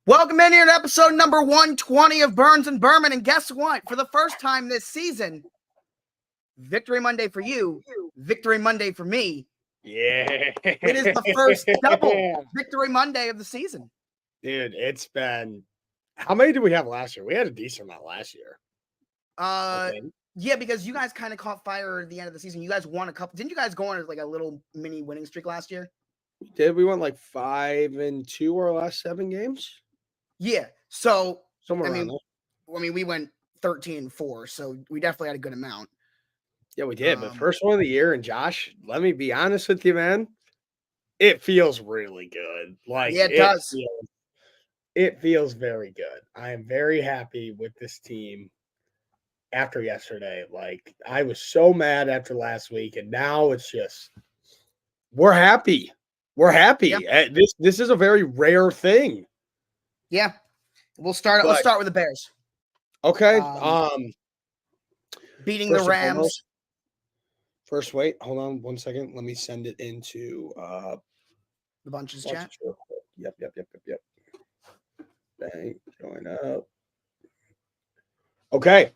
Welcome in here to episode number 120 of Burns and Berman. And guess what? For the first time this season, Victory Monday for you, Victory Monday for me. Yeah. It is the first double Victory Monday of the season. Dude, it's been – how many did we have last year? We had a decent amount last year. Yeah, because you guys kind of caught fire at the end of the season. You guys won a couple. Didn't you guys go on like a little mini winning streak last year? Did we went like 5-2 our last 7 games? Yeah. So Somewhere around there. we went 13-4, so we definitely had a good amount. Yeah, we did. But first one of the year, and Josh, let me be honest with you, man. It feels really good. Like, yeah, it does. It feels very good. I am very happy with this team after yesterday. Like, I was so mad after last week, and now it's just we're happy. We're happy. Yeah. This is a very rare thing. Yeah. Let's start with the Bears. Okay. Beating the Rams. First, wait, hold on 1 second. Let me send it into the bunches chat. Yep. Bang, going up. Okay.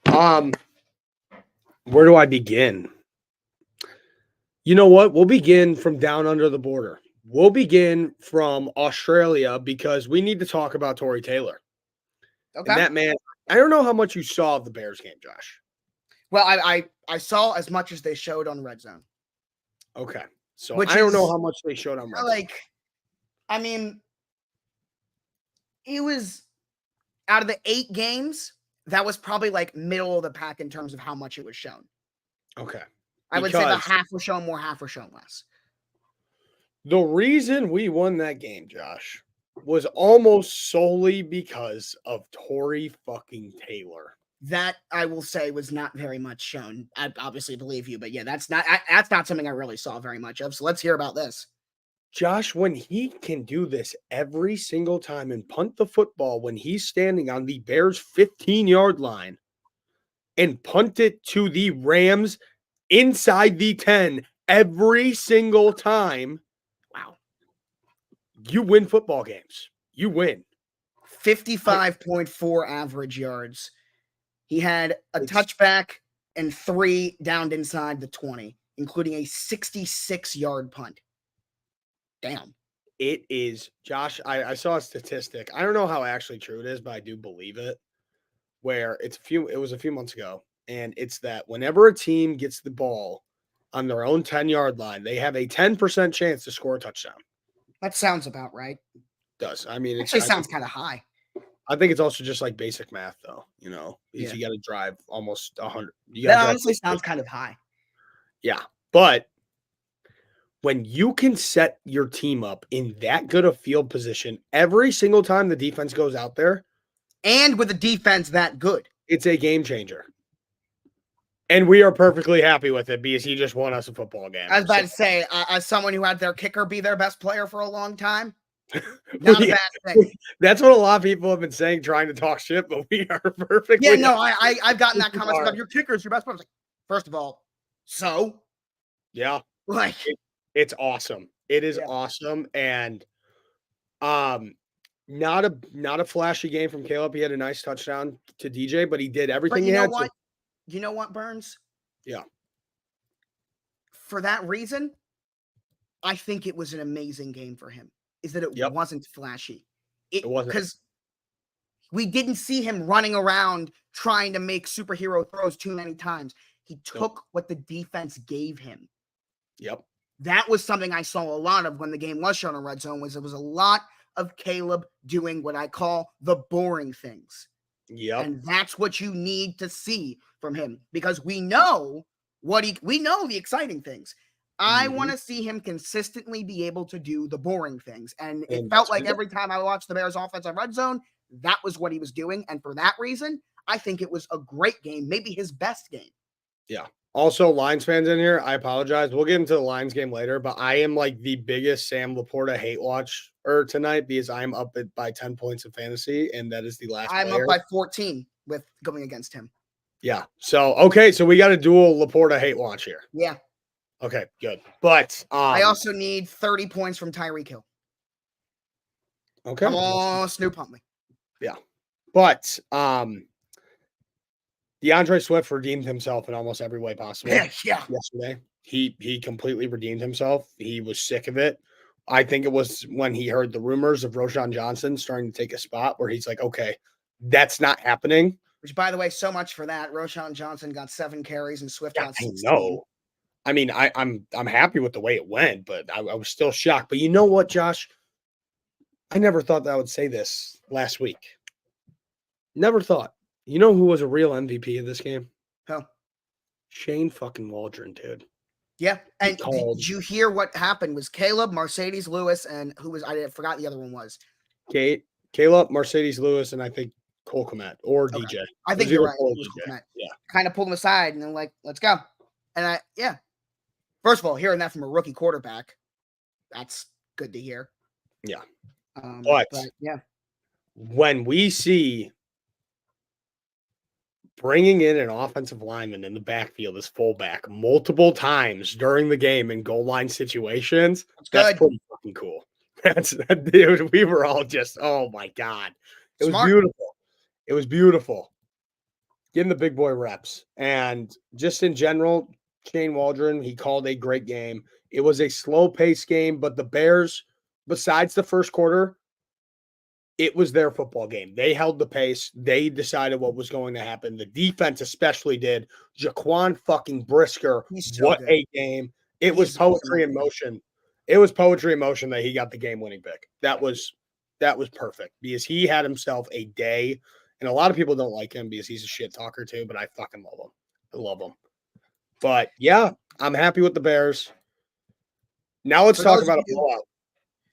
Where do I begin? You know what? We'll begin from down under the border. We'll begin from Australia because we need to talk about Tory Taylor. Okay. And that man, I don't know how much you saw of the Bears game, Josh. Well, I saw as much as they showed on Red Zone. Okay. So I don't know how much they showed on Red Zone. I mean, it was out of the 8 games, that was probably like middle of the pack in terms of how much it was shown. Okay. I would say the half was shown more, half was shown less. The reason we won that game, Josh, was almost solely because of Tory fucking Taylor. That, I will say, was not very much shown. I obviously believe you, but yeah, that's not something I really saw very much of. So let's hear about this. Josh, when he can do this every single time and punt the football when he's standing on the Bears' 15-yard line and punt it to the Rams inside the 10 every single time, wow, you win football games. You win. 55.4 average yards. He had a touchback and 3 downed inside the 20, including a 66-yard punt. Damn. It is, Josh, I saw a statistic. I don't know how actually true it is, but I do believe it. Where it was a few months ago, and it's that whenever a team gets the ball on their own 10-yard line, they have a 10% chance to score a touchdown. That sounds about right. It does. I mean, it sounds kind of high. I think it's also just like basic math, though. You know, you got to drive almost 100. That honestly sounds kind of high. Yeah, but when you can set your team up in that good a field position every single time the defense goes out there, and with a defense that good, it's a game changer. And we are perfectly happy with it because he just won us a football game. I was about to say, as someone who had their kicker be their best player for a long time, not a bad thing. That's what a lot of people have been saying, trying to talk shit, but we are perfectly. Yeah, no, I've gotten that comment about your kicker's your best player. I was like, first of all, so yeah, like it's awesome. It is awesome, and not a flashy game from Caleb. He had a nice touchdown to DJ, but he did everything he had to. You know what, Burns? Yeah. For that reason, I think it was an amazing game for him. Is that it wasn't flashy. It wasn't. Because we didn't see him running around trying to make superhero throws too many times. He took what the defense gave him. Yep. That was something I saw a lot of when the game was shown on Red Zone, was it was a lot of Caleb doing what I call the boring things. Yep. And that's what you need to see from him, because we know the exciting things. I want to see him consistently be able to do the boring things. And it felt like every time I watched the Bears offense on Red Zone, that was what he was doing. And for that reason, I think it was a great game, maybe his best game. Yeah. Also, Lions fans in here, I apologize. We'll get into the Lions game later, but I am like the biggest Sam Laporta hate watcher tonight because I'm up by 10 points in fantasy, and that is the last I'm up by 14 with going against him. Yeah. So, okay. So we got a dual Laporta hate watch here. Yeah. Okay, good. But I also need 30 points from Tyreek Hill. Okay. Come on, Snoop Huntley. Yeah. But DeAndre Swift redeemed himself in almost every way possible Yeah. yesterday. He completely redeemed himself. He was sick of it. I think it was when he heard the rumors of Roschon Johnson starting to take a spot where he's like, okay, that's not happening. Which, by the way, so much for that. Roschon Johnson got 7 carries and Swift got 16. I know. I mean, I'm happy with the way it went, but I was still shocked. But you know what, Josh? I never thought that I would say this last week. Never thought. You know who was a real MVP of this game? Huh. Shane fucking Waldron, dude. Yeah. And did you hear what happened? Was Caleb, Mercedes Lewis, and who was, I forgot the other one was. Caleb, Mercedes Lewis, and I think Cole Kmet or Okay. DJ. I think you're right. Yeah. Kind of pulled him aside and then like, let's go. And first of all, hearing that from a rookie quarterback, that's good to hear. Yeah. But yeah. When we see bringing in an offensive lineman in the backfield as fullback multiple times during the game in goal line situations, that's pretty fucking cool. Dude, we were all just, oh my God. It was beautiful. It was beautiful. Getting the big boy reps. And just in general, Shane Waldron, he called a great game. It was a slow-paced game, but the Bears, besides the first quarter, it was their football game. They held the pace. They decided what was going to happen. The defense especially did. Jaquan fucking Brisker, what a game. It was poetry in motion. It was poetry in motion that he got the game-winning pick. That was perfect because he had himself a day. And a lot of people don't like him because he's a shit talker too, but I fucking love him. I love him. But yeah, I'm happy with the Bears. Now let's talk about a blowout.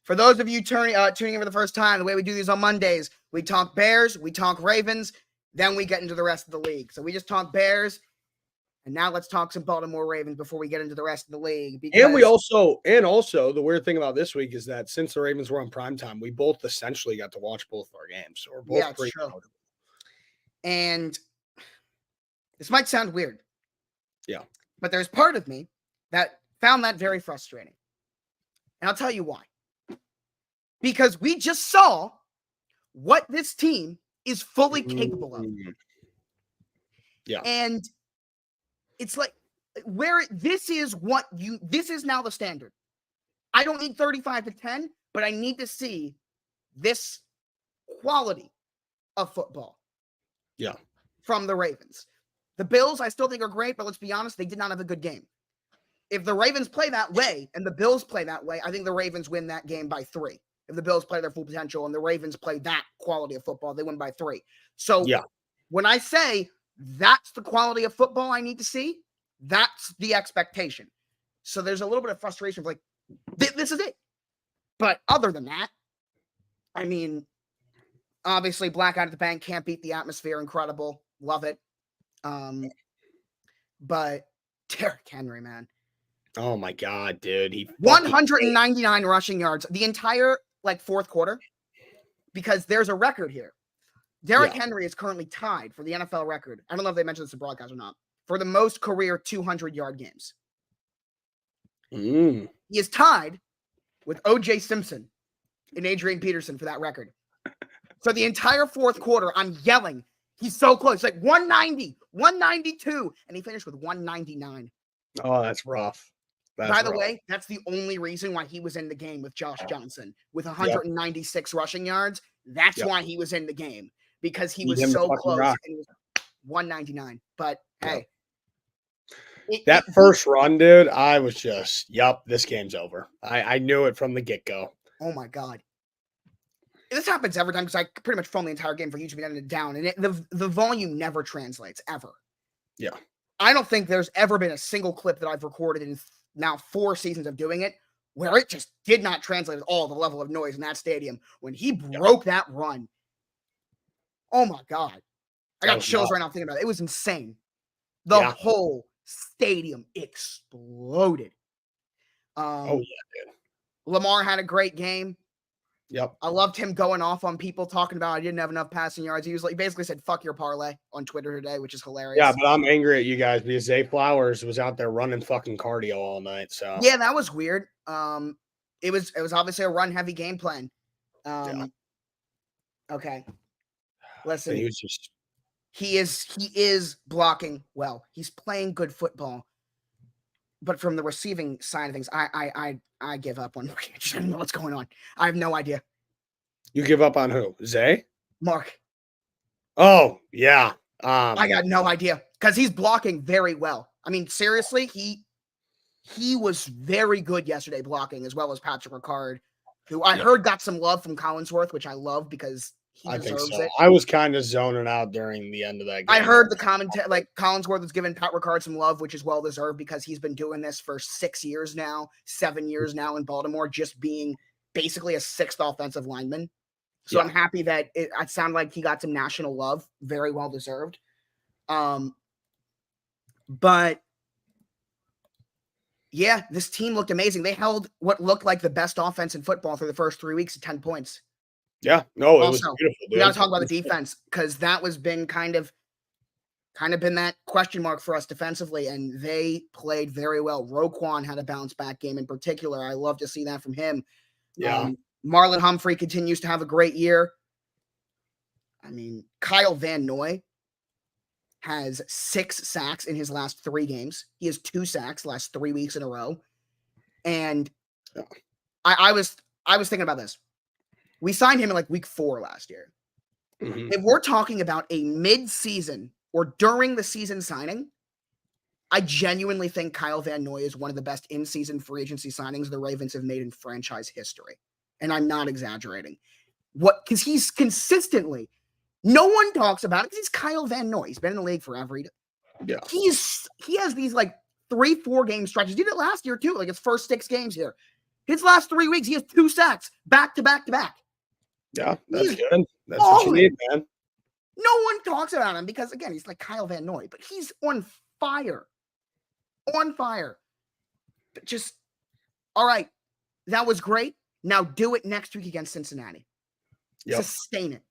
For those of you tuning in for the first time, the way we do these on Mondays, we talk Bears, we talk Ravens, then we get into the rest of the league. So we just talk Bears, and now let's talk some Baltimore Ravens before we get into the rest of the league. And we also the weird thing about this week is that since the Ravens were on primetime, we both essentially got to watch both of our games. So we're both pretty notable. And this might sound weird. Yeah. But there's part of me that found that very frustrating. And I'll tell you why. Because we just saw what this team is fully capable of. Yeah. And it's like this is now the standard. I don't need 35-10, but I need to see this quality of football. Yeah. From the Ravens. The Bills, I still think are great, but let's be honest, they did not have a good game. If the Ravens play that way and the Bills play that way, I think the Ravens win that game by 3. If the Bills play their full potential and the Ravens play that quality of football, they win by 3. So when I say that's the quality of football I need to see, that's the expectation. So there's a little bit of frustration of like, this is it. But other than that, I mean, obviously Blackout at the Bank, can't beat the atmosphere. Incredible. Love it. But Derrick Henry, man. Oh my God, dude. He 199 rushing yards the entire fourth quarter, because there's a record here. Derrick Henry is currently tied for the NFL record. I don't know if they mentioned this in broadcast or not, for the most career 200-yard games. He is tied with O.J. Simpson and Adrian Peterson for that record. So the entire fourth quarter, I'm yelling, he's so close. Like 190, 192, and he finished with 199. Oh, that's rough. By the way, that's the only reason why he was in the game with Josh Johnson with 196 rushing yards. That's why he was in the game, because he was so close. And he was 199. But hey, that first run, dude, I was just, this game's over. I knew it from the get-go. Oh my God. This happens every time because I pretty much film the entire game for YouTube and it down, and the volume never translates ever. Yeah. I don't think there's ever been a single clip that I've recorded in now 4 seasons of doing it where it just did not translate at all the level of noise in that stadium when he broke that run. Oh my God. I got chills right now thinking about it. It was insane. The whole stadium exploded. Dude. Lamar had a great game. Yep. I loved him going off on people talking about I didn't have enough passing yards. He basically said, fuck your parlay on Twitter today, which is hilarious. Yeah, but I'm angry at you guys because Zay Flowers was out there running fucking cardio all night. So yeah, that was weird. It was obviously a run heavy game plan. Okay. Listen, he was just he is blocking well. He's playing good football. But from the receiving side of things, I give up on Mark Andrews. I don't know what's going on. I have no idea. You give up on who? Zay? Mark. Oh, yeah. I got no idea because he's blocking very well. I mean, seriously, he was very good yesterday blocking, as well as Patrick Ricard, who I heard got some love from Collinsworth, which I love because he deserves it. I was kind of zoning out during the end of that game. I heard the commentary, like Collinsworth was giving Pat Ricard some love, which is well deserved because he's been doing this for 6 years now, 7 years now in Baltimore, just being basically a sixth offensive lineman. So I'm happy that it sounded like he got some national love, very well deserved. But yeah, this team looked amazing. They held what looked like the best offense in football through the first 3 weeks at 10 points. Yeah, no, it was beautiful. Dude. We got to talk about the defense because that was been kind of been that question mark for us defensively, and they played very well. Roquan had a bounce back game in particular. I love to see that from him. Yeah. Marlon Humphrey continues to have a great year. I mean, Kyle Van Noy has 6 sacks in his last 3 games. He has 2 sacks last 3 weeks in a row. And I was thinking about this. We signed him in like week 4 last year. Mm-hmm. If we're talking about a mid-season or during the season signing, I genuinely think Kyle Van Noy is one of the best in-season free agency signings the Ravens have made in franchise history. And I'm not exaggerating. Because he's consistently, no one talks about it because he's Kyle Van Noy. He's been in the league forever. Yeah. He has these like 3-4 game stretches. He did it last year too, like his first 6 games here. His last 3 weeks, he has 2 sacks back to back to back. Yeah, that's good. That's what you need, man. No one talks about him because, again, he's like Kyle Van Noy, but he's on fire. On fire. But just, all right, that was great. Now do it next week against Cincinnati. Yep. Sustain it.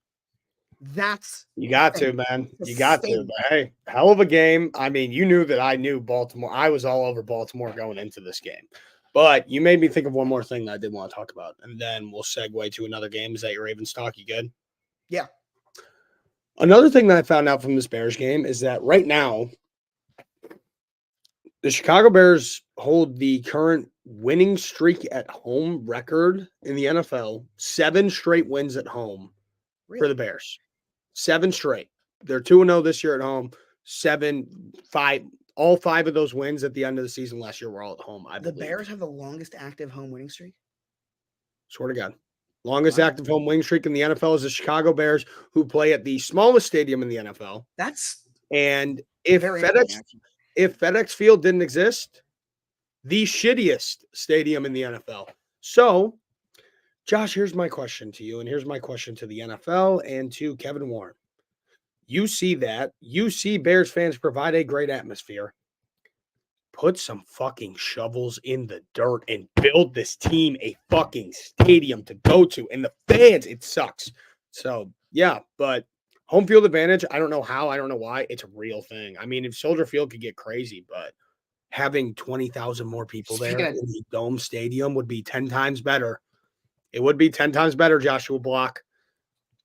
You got to, man. You got to. But hey, hell of a game. I mean, you knew that I knew Baltimore. I was all over Baltimore going into this game. But you made me think of one more thing that I did want to talk about, and then we'll segue to another game. Is that your Ravens talk? You good? Yeah. Another thing that I found out from this Bears game is that right now, the Chicago Bears hold the current winning streak at home record in the NFL. 7 straight wins at home for the Bears. 7 straight. They're 2-0 this year at home. 5. All 5 of those wins at the end of the season last year were all at home. I believe. The Bears have the longest active home winning streak? Swear to God. Longest active home winning streak in the NFL is the Chicago Bears, who play at the smallest stadium in the NFL. And if FedEx Field didn't exist, the shittiest stadium in the NFL. So, Josh, here's my question to you, and here's my question to the NFL and to Kevin Warren. You see that. You see Bears fans provide a great atmosphere. Put some fucking shovels in the dirt and build this team a fucking stadium to go to. And the fans, it sucks. So, yeah, but home field advantage, I don't know how, I don't know why. It's a real thing. I mean, if Soldier Field could get crazy, but having 20,000 more people there in the Dome Stadium would be 10 times better. It would be 10 times better, Joshua Block.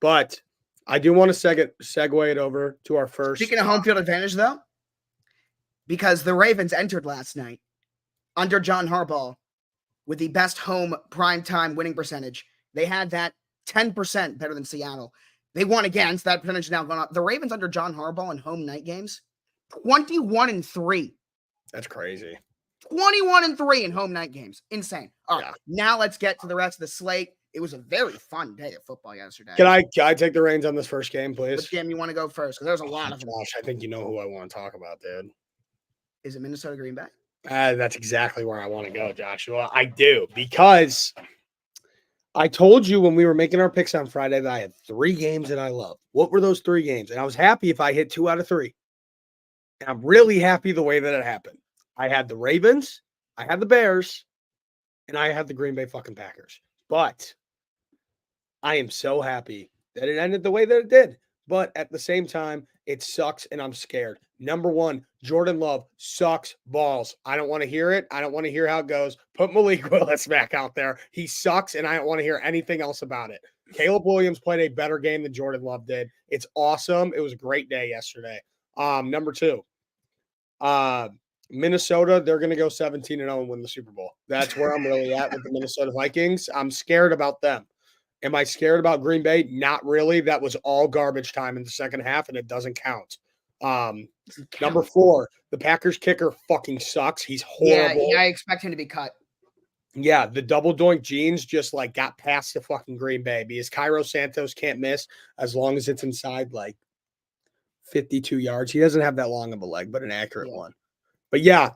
But I do want to segue it over to our first. Speaking of home field advantage, though, because the Ravens entered last night under John Harbaugh with the best home primetime winning percentage. They had that 10% better than Seattle. They won against that percentage now going up. The Ravens under John Harbaugh in home night games, 21-3. That's crazy. 21-3 in home night games. Insane. All right, now let's get to the rest of the slate. It was a very fun day of football yesterday. Can I take the reins on this first game, please? Which game you want to go first? Because there's a lot of them. Gosh, I think you know who I want to talk about, dude. Is it Minnesota Green Bay? That's exactly where I want to go, Joshua. I do, because I told you when we were making our picks on Friday that I had 3 games that I love. What were those 3 games? And I was happy if I hit 2 out of 3. And I'm really happy the way that it happened. I had the Ravens, I had the Bears, and I had the Green Bay fucking Packers. But I am so happy that it ended the way that it did. But at the same time, it sucks and I'm scared. Number 1, Jordan Love sucks balls. I don't want to hear it. I don't want to hear how it goes. Put Malik Willis back out there. He sucks and I don't want to hear anything else about it. Caleb Williams played a better game than Jordan Love did. It's awesome. It was a great day yesterday. Number 2, Minnesota, they're going to go 17-0 and win the Super Bowl. That's where I'm really at with the Minnesota Vikings. I'm scared about them. Am I scared about Green Bay? Not really. That was all garbage time in the second half, and it doesn't count. Number 4, the Packers kicker fucking sucks. He's horrible. Yeah, I expect him to be cut. Yeah, the double doink jeans just like got past the fucking Green Bay because Cairo Santos can't miss as long as it's inside like 52 yards. He doesn't have that long of a leg, but an accurate one. But yeah,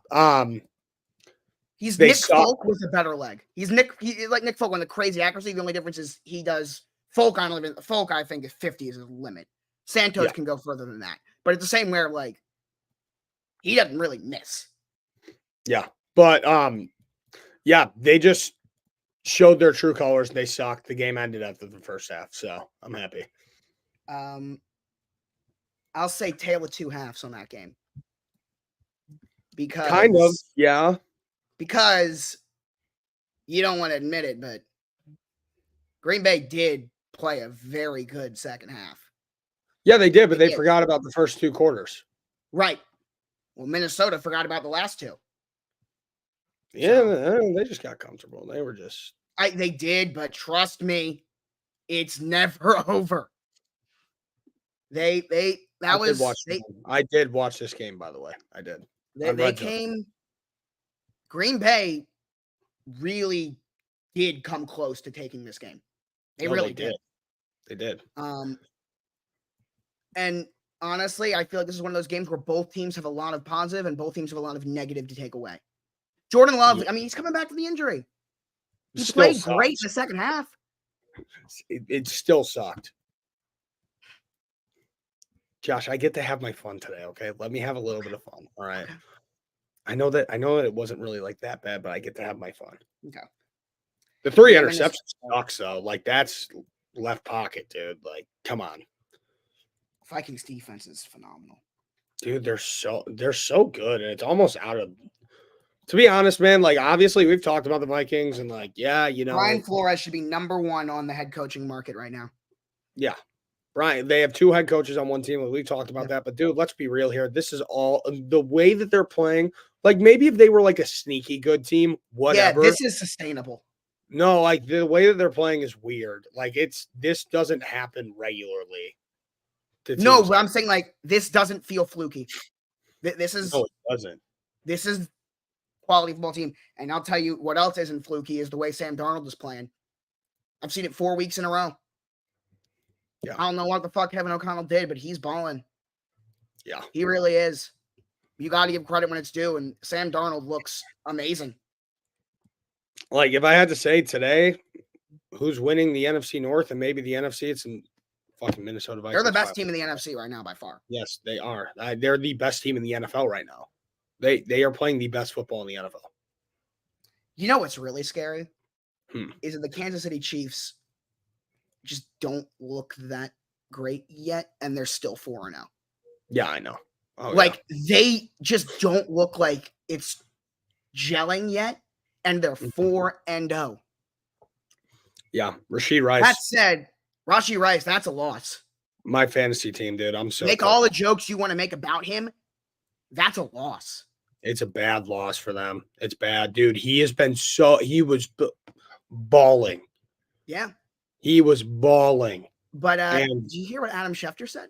he's Nick Folk with a better leg. He's like Nick Folk on the crazy accuracy. The only difference is he does Folk on limit. Folk, I think, is 50 is his limit. Santos can go further than that. But it's the same where like he doesn't really miss. Yeah. But yeah, they just showed their true colors. They sucked. The game ended after the first half, so I'm happy. I'll say tale of two halves on that game. Because kind of, yeah. Because you don't want to admit it, but Green Bay did play a very good second half. Yeah, they did, but they forgot about the first 2 quarters. Right. Well, Minnesota forgot about the last 2. Yeah, they just got comfortable. They were just they did, but trust me, it's never over. I did watch this game, by the way. I did. Green Bay really did come close to taking this game. They really did. They did. And honestly, I feel like this is one of those games where both teams have a lot of positive and both teams have a lot of negative to take away. Jordan Love, I mean, he's coming back from the injury. He played great in the second half. It still sucked. Josh, I get to have my fun today, okay? Let me have a little bit of fun, all right? I know that it wasn't really like that bad, but I get to have my fun. Okay. The 3 interceptions sucks, though. Like, that's left pocket, dude. Like, come on. Vikings defense is phenomenal. Dude, they're so good, and it's almost out of. To be honest, man, like obviously we've talked about the Vikings, and like, yeah, you know, Brian Flores should be number 1 on the head coaching market right now. Yeah, Brian. They have 2 head coaches on one team. We talked about that, but dude, let's be real here. This is all the way that they're playing. Like maybe if they were like a sneaky good team, whatever. Yeah, this is sustainable. No, like the way that they're playing is weird. Like this doesn't happen regularly. No, but I'm saying like this doesn't feel fluky. This is no, it doesn't. This is quality football team, and I'll tell you what else isn't fluky is the way Sam Darnold is playing. I've seen it 4 weeks in a row. Yeah, I don't know what the fuck Kevin O'Connell did, but he's balling. Yeah, he really is. You got to give credit when it's due, and Sam Darnold looks amazing. Like if I had to say today, who's winning the NFC North and maybe the NFC, it's in fucking Minnesota Vikings. They're the best team in the NFC right now by far. Yes, they are. They're the best team in the NFL right now. They are playing the best football in the NFL. You know what's really scary? Is that the Kansas City Chiefs just don't look that great yet, and they're still 4-0. Yeah, I know. They just don't look like it's gelling yet, and they're 4-0. Yeah, Rashee Rice. That said, Rashee Rice, that's a loss. My fantasy team, dude. I'm so make all the jokes you want to make about him. That's a loss. It's a bad loss for them. It's bad, dude. He was balling. Yeah. He was balling. But did you hear what Adam Schefter said?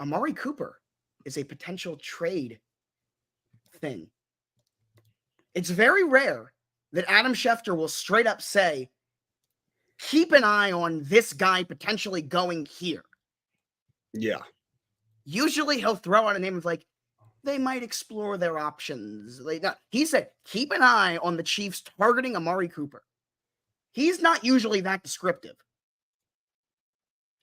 Amari Cooper is a potential trade thing. It's very rare that Adam Schefter will straight up say, keep an eye on this guy potentially going here. Yeah. Usually he'll throw out a name of like, they might explore their options. He said, keep an eye on the Chiefs targeting Amari Cooper. He's not usually that descriptive.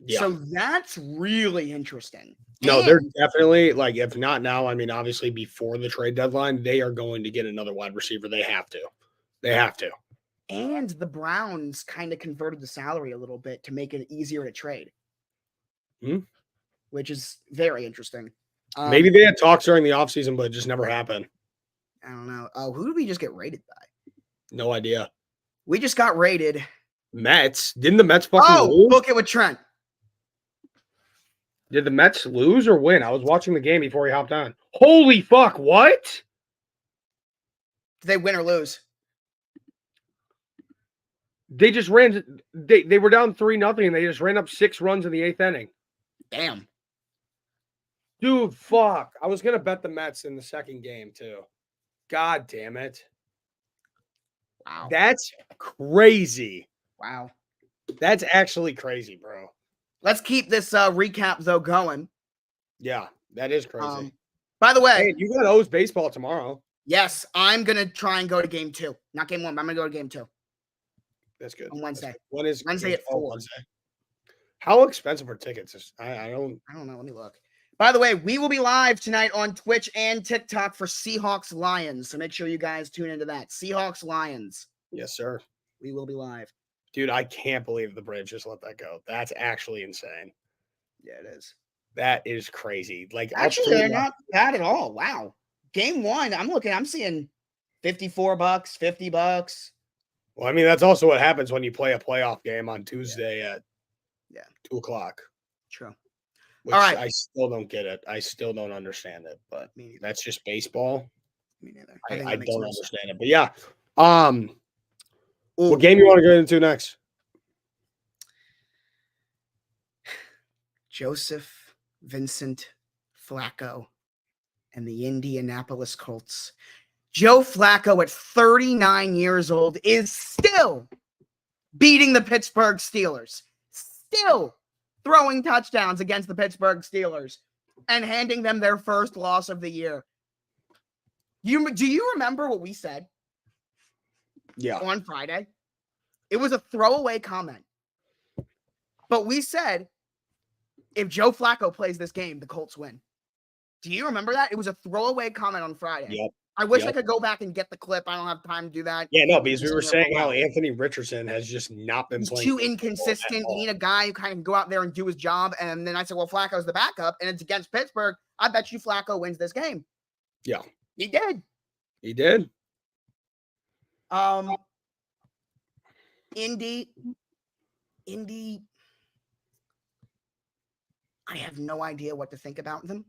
Yeah. So that's really interesting. No, they're definitely, like, if not now, I mean, obviously before the trade deadline, they are going to get another wide receiver. They have to. They have to. And the Browns kind of converted the salary a little bit to make it easier to trade. Which is very interesting. Maybe they had talks during the offseason, but it just never happened. I don't know. Who did we just get rated by? No idea. We just got rated Mets. Didn't the Mets fucking lose? Book it with Trent. Did the Mets lose or win? I was watching the game before he hopped on. Holy fuck, what? Did they win or lose? They just ran. They were down 3-0, and they just ran up 6 runs in the 8th inning. Damn. Dude, fuck. I was going to bet the Mets in the second game, too. God damn it. Wow. That's crazy. Wow. That's actually crazy, bro. Let's keep this recap, though, going. Yeah, that is crazy. By the way. Hey, you got O's baseball tomorrow. Yes, I'm going to try and go to game 2. Not game 1, but I'm going to go to game 2. That's good. On Wednesday. When is Wednesday at 4. Wednesday. How expensive are tickets? I don't know. Let me look. By the way, we will be live tonight on Twitch and TikTok for Seahawks Lions. So make sure you guys tune into that. Seahawks Lions. Yes, sir. We will be live. Dude, I can't believe the Braves just let that go. That's actually insane. Yeah, it is. That is crazy. Like, actually, they're not bad at all. Wow. Game 1, I'm seeing $54, $50. Well, I mean, that's also what happens when you play a playoff game on Tuesday at 2:00. True. Which all right. I still don't get it. I still don't understand it, but that's just baseball. Me neither. I don't understand it. But yeah. What game you want to go into next? Joseph Vincent Flacco and the Indianapolis Colts. Joe Flacco at 39 years old is still beating the Pittsburgh Steelers. Still throwing touchdowns against the Pittsburgh Steelers and handing them their first loss of the year. Do you remember what we said? Yeah. On Friday? It was a throwaway comment. But we said, if Joe Flacco plays this game, the Colts win. Do you remember that? It was a throwaway comment on Friday. Yep. I wish I could go back and get the clip. I don't have time to do that. Yeah, no, because we were saying how Anthony Richardson has just not been playing. Too inconsistent. You need a guy who kind of go out there and do his job. And then I said, well, Flacco's the backup, and it's against Pittsburgh. I bet you Flacco wins this game. Yeah. He did. He did. Indy. I have no idea what to think about them.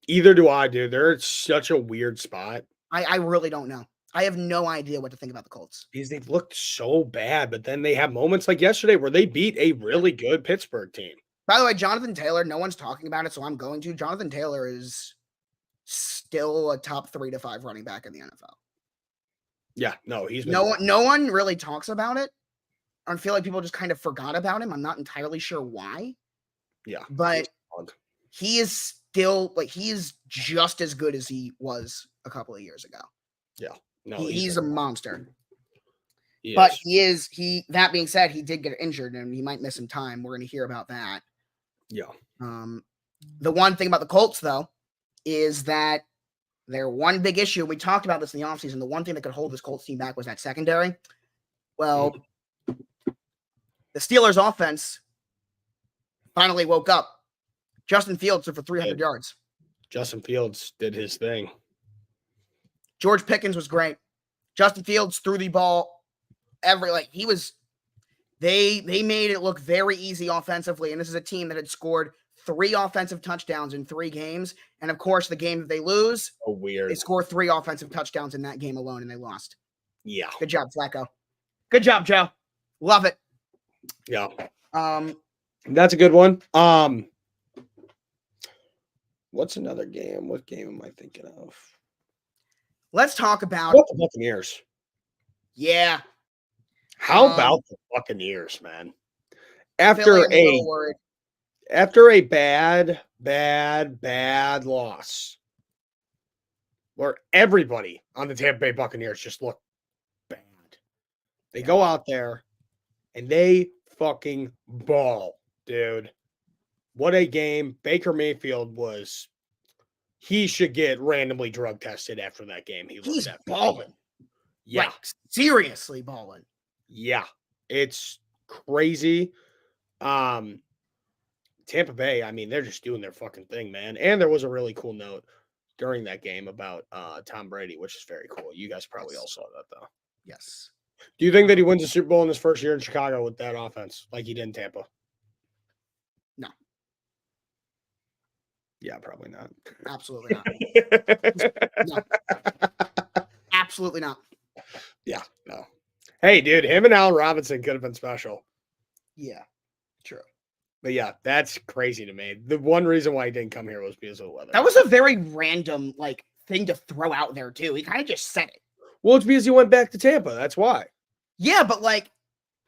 Either do I, dude. They're at such a weird spot. I really don't know. I have no idea what to think about the Colts. Because they've looked so bad, but then they have moments like yesterday where they beat a really good Pittsburgh team. By the way, Jonathan Taylor, no one's talking about it, so I'm going to. Jonathan Taylor is still a top 3 to 5 running back in the NFL. Yeah, no, he's no one really talks about it. I feel like people just kind of forgot about him. I'm not entirely sure why. Yeah, but he is still he is just as good as he was a couple of years ago. Yeah, no, he's a monster. But that being said, he did get injured and he might miss some time. We're going to hear about that. Yeah. The one thing about the Colts, though, is that their one big issue, we talked about this in the offseason, the one thing that could hold this Colts team back was that secondary. Well, the Steelers' offense finally woke up. Justin Fields threw for 300 yards. Justin Fields did his thing. George Pickens was great. Justin Fields threw the ball they made it look very easy offensively. And this is a team that had scored 3 offensive touchdowns in 3 games. And of course, the game that they lose, they score 3 offensive touchdowns in that game alone and they lost. Yeah. Good job, Flacco. Good job, Joe. Love it. Yeah. That's a good one. What's another game? What game am I thinking of? Let's talk about the Buccaneers. Yeah. How about the Buccaneers, man? After a bad loss, where everybody on the Tampa Bay Buccaneers just looked bad. They go out there and they fucking ball, dude. What a game. Baker Mayfield he should get randomly drug tested after that game. He's balling. Yeah. Seriously balling. Yeah. It's crazy. Tampa Bay, I mean, they're just doing their fucking thing, man. And there was a really cool note during that game about Tom Brady, which is very cool. You guys probably all saw that, though. Yes. Do you think that he wins the Super Bowl in his first year in Chicago with that offense, like he did in Tampa? No. Yeah, probably not. Absolutely not. No. Absolutely not. Yeah, no. Hey, dude, him and Allen Robinson could have been special. Yeah, true. But yeah, that's crazy to me. The one reason why he didn't come here was because of the weather. That was a very random thing to throw out there too. He kind of just said it. Well, it's because he went back to Tampa. That's why. Yeah, but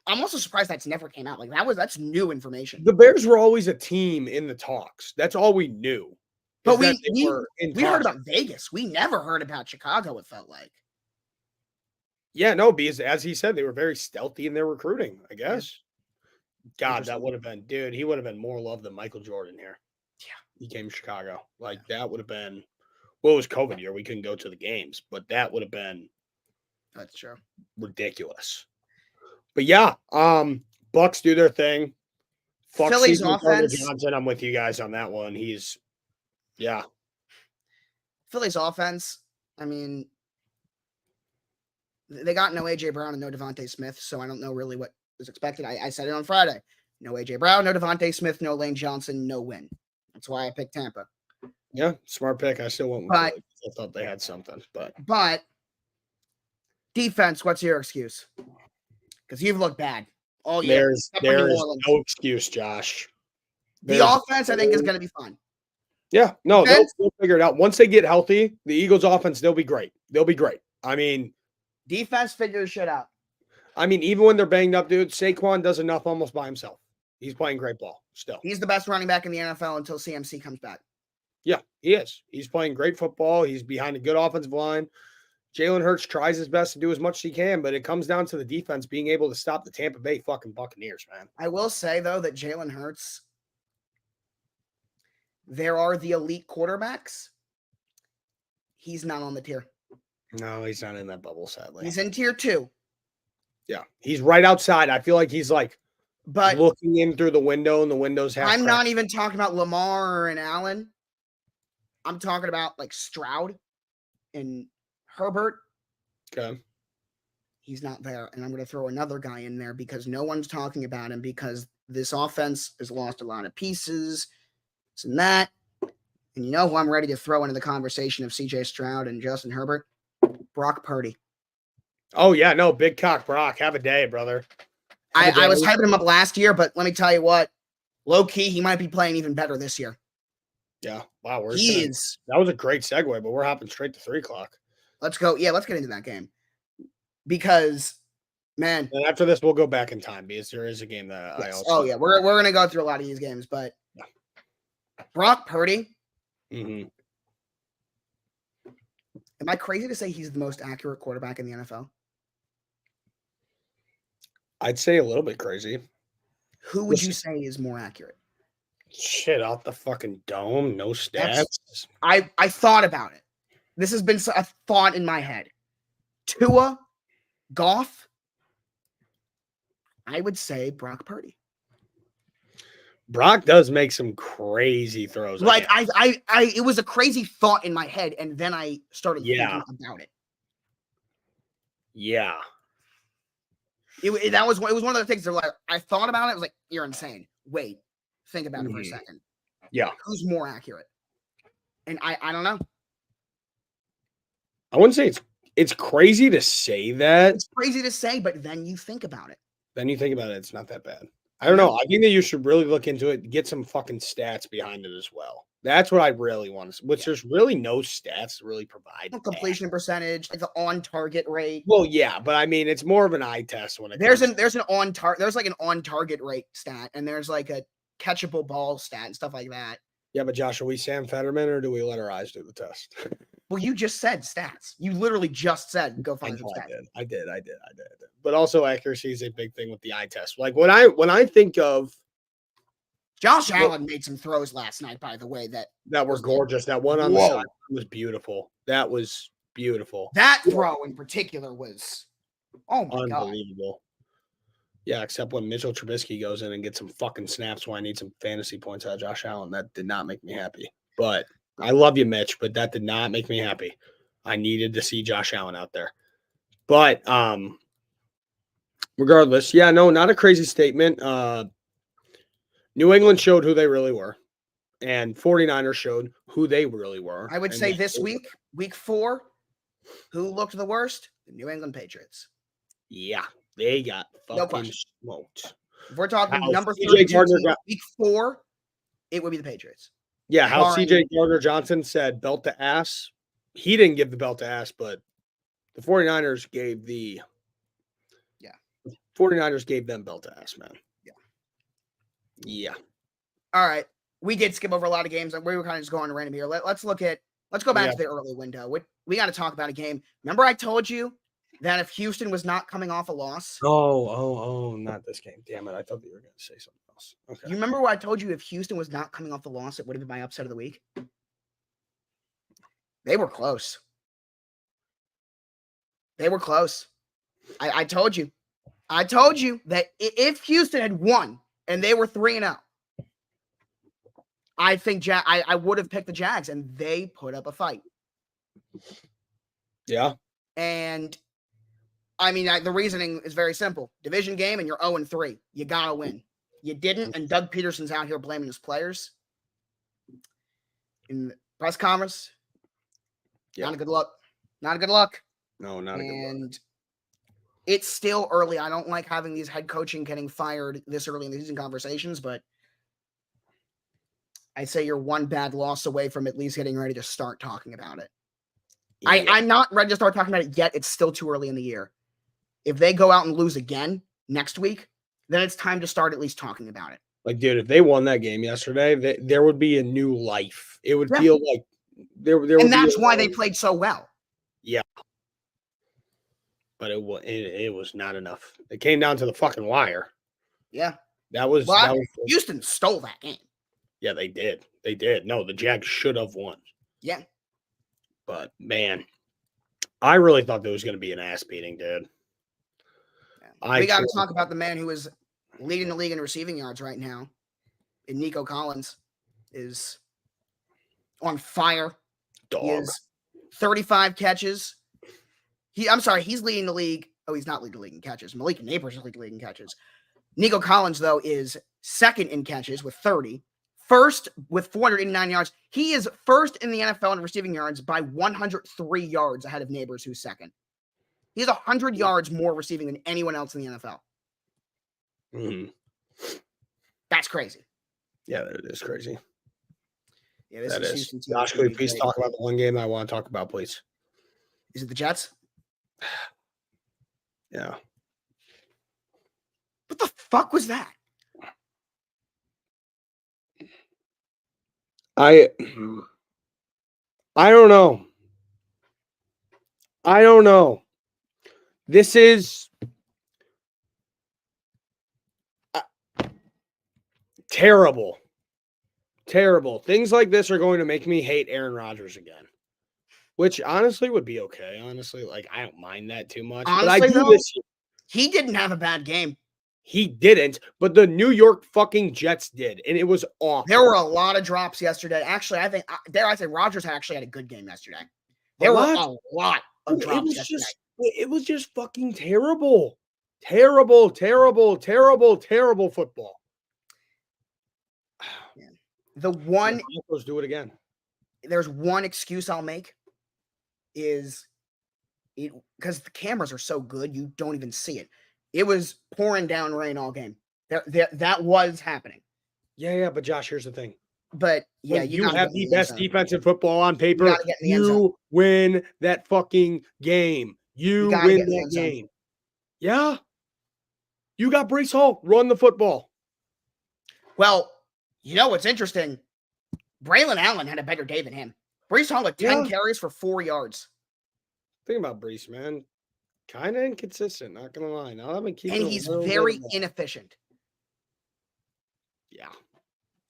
I'm also surprised that's never came out. That's new information. The Bears were always a team in the talks. That's all we knew. But we heard about Vegas. We never heard about Chicago, it felt like. Yeah, no, because as he said, they were very stealthy in their recruiting, I guess. Yeah. God, that would have been, dude, he would have been more loved than Michael Jordan here. Yeah. He came to Chicago. That would have been, well, it was COVID year. We couldn't go to the games, but that would have been That's true. Ridiculous. But yeah, Bucks do their thing. Fuck Philly's offense. Johnson, I'm with you guys on that one. Philly's offense, I mean, they got no A.J. Brown and no Devontae Smith, so I don't know really what is expected. I said it on Friday. No A.J. Brown, no Devontae Smith, no Lane Johnson, no win. That's why I picked Tampa. Yeah, smart pick. I still went with Philly. I thought they had something, But defense, what's your excuse? Because you've looked bad all year. There is no excuse, Josh. The offense, I think, is going to be fun. Yeah, no, they'll figure it out. Once they get healthy, the Eagles' offense, they'll be great. They'll be great. I mean, defense figures shit out. I mean, even when they're banged up, dude, Saquon does enough almost by himself. He's playing great ball still. He's the best running back in the NFL until CMC comes back. Yeah, he is. He's playing great football. He's behind a good offensive line. Jalen Hurts tries his best to do as much as he can, but it comes down to the defense being able to stop the Tampa Bay fucking Buccaneers, man. I will say, though, that Jalen Hurts, there are the elite quarterbacks. He's not on the tier. No, he's not in that bubble, sadly. He's in tier 2. Yeah, he's right outside. I feel like he's looking in through the window, and the window's half I'm not even talking about Lamar and Allen. I'm talking about Stroud and Herbert. Okay. He's not there. And I'm going to throw another guy in there because no one's talking about him because this offense has lost a lot of pieces. This and that. And you know who I'm ready to throw into the conversation of CJ Stroud and Justin Herbert? Brock Purdy. Oh, yeah. No, big cock Brock. Have a day, brother. I was hyping him up last year, but let me tell you what. Low-key, he might be playing even better this year. Yeah. Wow. That was a great segue, but we're hopping straight to 3 o'clock. Let's go. Yeah, let's get into that game. Because, man. And after this, we'll go back in time because there is a game that I also. Oh, yeah. We're going to go through a lot of these games, but Brock Purdy. Mm-hmm. Am I crazy to say he's the most accurate quarterback in the NFL? I'd say a little bit crazy. Who would you say is more accurate? Shit, off the fucking dome, no stats. I thought about it. This has been a thought in my head. Tua, Goff, I would say Brock Purdy. Brock does make some crazy throws. It was a crazy thought in my head, and then I started thinking about it. Yeah. It was one of the things that I thought about it. I was like, you're insane. Wait, think about it for a second. Yeah. Who's more accurate? And I don't know. I wouldn't say it's crazy to say that. It's crazy to say, but then you think about it. It's not that bad. I don't know. I think that you should really look into it, get some fucking stats behind it as well. That's what I really want to see, which there's really no stats to really provide. Completion percentage, the on-target rate. Well, yeah, but I mean, it's more of an eye test when it there's an on-target rate stat, and there's a catchable ball stat and stuff like that. Yeah, but Josh, are we Sam Fetterman or do we let our eyes do the test? Well, you just said stats. You literally just said go find some stats. I did. But also accuracy is a big thing with the eye test. Like when I think of Josh Allen made some throws last night, by the way, that were gorgeous. That one on the side was beautiful. That was beautiful. That throw in particular was unbelievable. God. Yeah, except when Mitchell Trubisky goes in and gets some fucking snaps where I need some fantasy points out of Josh Allen. That did not make me happy. But I love you, Mitch, but that did not make me happy. I needed to see Josh Allen out there. But Regardless, yeah, no, not a crazy statement. New England showed who they really were, and 49ers showed who they really were. I would and say that this they were- week, week 4, who looked the worst? The New England Patriots. Yeah, they got No fucking question. smoked. If we're talking How number CJ 32 Gardner team, got week 4, it would be the Patriots. Yeah, how Barring- CJ Gardner Johnson said belt to ass. He didn't give the belt to ass, but the 49ers gave the 49ers gave them belt to ass, man. Yeah. All right. We did skip over a lot of games. We were kind of just going random here. Let's go back to the early window. We got to talk about a game. Remember I told you that if Houston was not coming off a loss. Oh, not this game. Damn it. I thought you were going to say something else. Okay. You remember what I told you if Houston was not coming off the loss, it would have been my upset of the week? They were close. They were close. I told you. I told you that if Houston had won and they were 3-0, I think I would have picked the Jags, and they put up a fight. Yeah. And I mean, the reasoning is very simple. Division game, and you're 0-3. You got to win. You didn't, and Doug Peterson's out here blaming his players. In the press conference, not a good look. Not a good look. No, not a good look. And it's still early. I don't like having these head coaching getting fired this early in the season conversations, but I'd say you're one bad loss away from at least getting ready to start talking about it. Yeah. I'm not ready to start talking about it yet. It's still too early in the year. If they go out and lose again next week, then it's time to start at least talking about it. Like, dude, if they won that game yesterday, there would be a new life. It would feel like there and that's why they played so well. Yeah. But it was not enough. It came down to the fucking wire. Yeah. That was Houston stole that game. Yeah, they did. They did. No, the Jags should have won. Yeah. But, man, I really thought there was going to be an ass beating, dude. Yeah. We got to talk about the man who is leading the league in receiving yards right now. And Nico Collins is on fire. Dog. He is 35 catches. He's leading the league. Oh, he's not leading the league in catches. Malik Neighbors is leading the league in catches. Nico Collins, though, is second in catches with 30. First with 489 yards. He is first in the NFL in receiving yards by 103 yards ahead of Neighbors, who's second. He has 100 yards more receiving than anyone else in the NFL. Mm-hmm. That's crazy. Yeah, that is crazy. Yeah, this is Houston team. Josh, can we please talk about the one game I want to talk about, please? Is it the Jets? Yeah. What the fuck was that? I don't know. This is terrible. Terrible. Things like this are going to make me hate Aaron Rodgers again. Which honestly would be okay. Honestly, like I don't mind that too much. Honestly, but I do though, this. He didn't have a bad game. He didn't, but the New York fucking Jets did, and it was awful. There were a lot of drops yesterday. Actually, I think dare I say Rodgers actually had a good game yesterday. There were a lot of drops yesterday. It was just fucking terrible. Terrible football. Yeah. The one let's do it again. There's one excuse I'll make is it because the cameras are so good you don't even see it. It was pouring down rain all game. That was happening. Yeah, but Josh, here's the thing. But yeah, you have the best defense in football on paper. You win that fucking game. You win that game. Yeah. You got Breece Hall. Run the football. Well, you know what's interesting? Braylon Allen had a better day than him. Breece Hall had 10 carries for 4 yards. Think about Breece, man. Kind of inconsistent, not going to lie. Now and he's very inefficient. Yeah.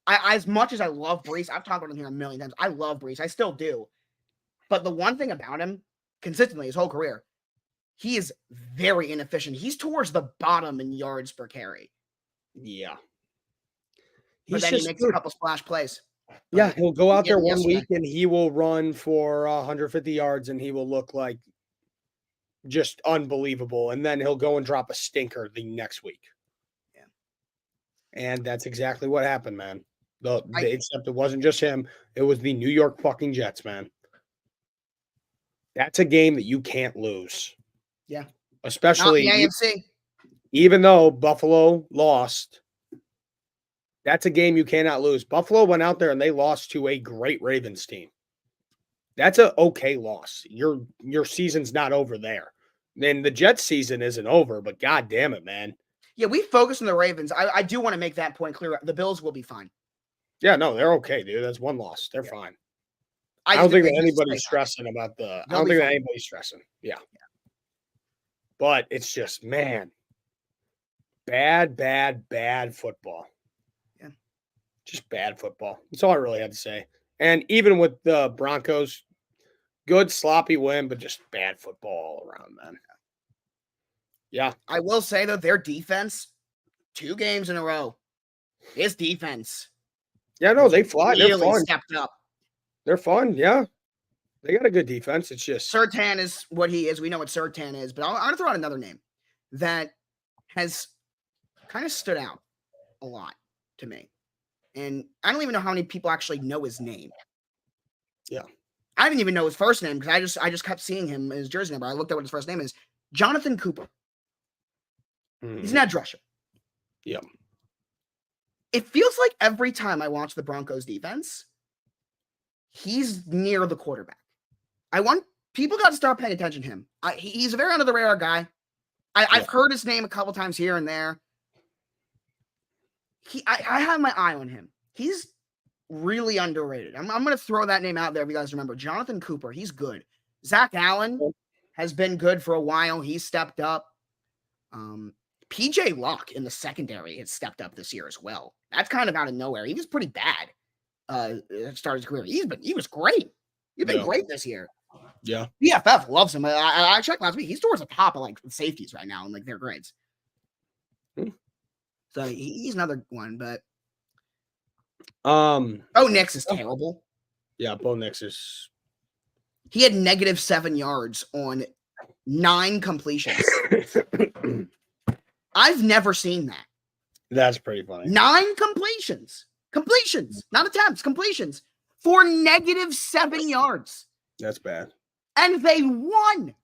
As much as I love Breece, I've talked about him here a million times. I love Breece. I still do. But the one thing about him, consistently his whole career, he is very inefficient. He's towards the bottom in yards per carry. Yeah. But then he makes a couple splash plays. Yeah, he'll go out there one week and he will run for 150 yards and he will look like just unbelievable. And then he'll go and drop a stinker the next week. Yeah. And that's exactly what happened, man. Except it wasn't just him. It was the New York fucking Jets, man. That's a game that you can't lose. Yeah. Especially not the AFC. Even though Buffalo lost, that's a game you cannot lose. Buffalo went out there and they lost to a great Ravens team. That's an okay loss. Your season's not over there. Then the Jets season isn't over, but god damn it, man. Yeah, we focus on the Ravens. I do want to make that point clear. The Bills will be fine. Yeah, no, they're okay, dude. That's one loss. They're fine. I don't think that anybody's stressing about the. I don't think that anybody's stressing. Yeah. But it's just, man, bad football. Yeah. Just bad football. That's all I really have to say. And even with the Broncos, good sloppy win, but just bad football all around, man. Yeah. I will say, though, their defense, 2 games in a row, his defense. Yeah, no, they fly. Really They're fun. stepped up. They're fun, yeah. They got a good defense. It's just Surtain is what he is. We know what Surtain is, but I'm going to throw out another name that has kind of stood out a lot to me. And I don't even know how many people actually know his name. Yeah. I didn't even know his first name because I just kept seeing him in his jersey number. I looked at what his first name is. Jonathan Cooper. He's an edge rusher. Yeah. It feels like every time I watch the Broncos defense, he's near the quarterback. People got to start paying attention to him. He's a very under the radar guy. I've heard his name a couple times here and there. I have my eye on him. He's really underrated. I'm going to throw that name out there if you guys remember. Jonathan Cooper, he's good. Zach Allen has been good for a while. He's stepped up. PJ Locke in the secondary has stepped up this year as well. That's kind of out of nowhere. He was pretty bad at start his career. He was great. He's been great this year. Yeah. BFF loves him. I checked last week. He's towards the top of like safeties right now in like their grades. So he's another one, but Nix is terrible. Yeah, Bo Nix is. He had -7 yards on 9 completions. I've never seen that. That's pretty funny. 9 completions, not attempts, completions for -7 yards. That's bad. And they won.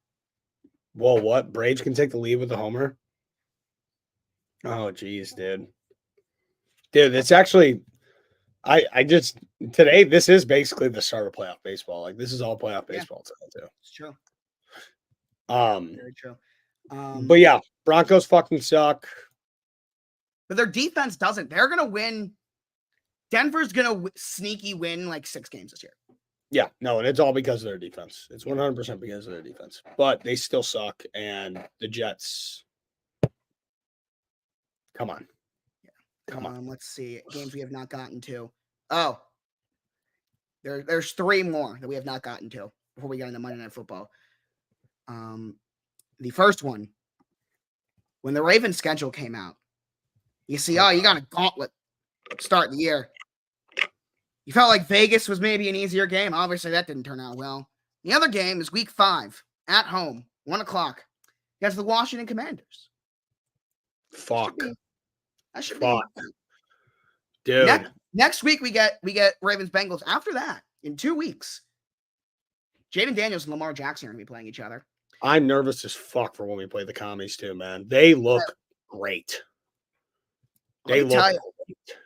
Well, what? Braves can take the lead with the homer? Oh, geez, dude. Dude, it's actually, today, this is basically the start of playoff baseball. Like, this is all playoff baseball today, too. It's true. Very true. But yeah, Broncos fucking suck. But their defense doesn't. They're going to win. Denver's going to sneaky win like 6 games this year. Yeah, no, and it's all because of their defense. It's 100% because of their defense. But they still suck, and the Jets, come on. Come on. Let's see. Games we have not gotten to. Oh. There's 3 more that we have not gotten to before we get into Monday Night Football. The first one, when the Ravens schedule came out, you see, you got a gauntlet start the year. You felt like Vegas was maybe an easier game. Obviously, that didn't turn out well. The other game is week 5 at home, 1:00 against the Washington Commanders. Fuck. That should be. Dude. Next week we get Ravens Bengals. After that, in 2 weeks, Jaden Daniels and Lamar Jackson are going to be playing each other. I'm nervous as fuck for when we play the Commies too, man. They look great. They look great.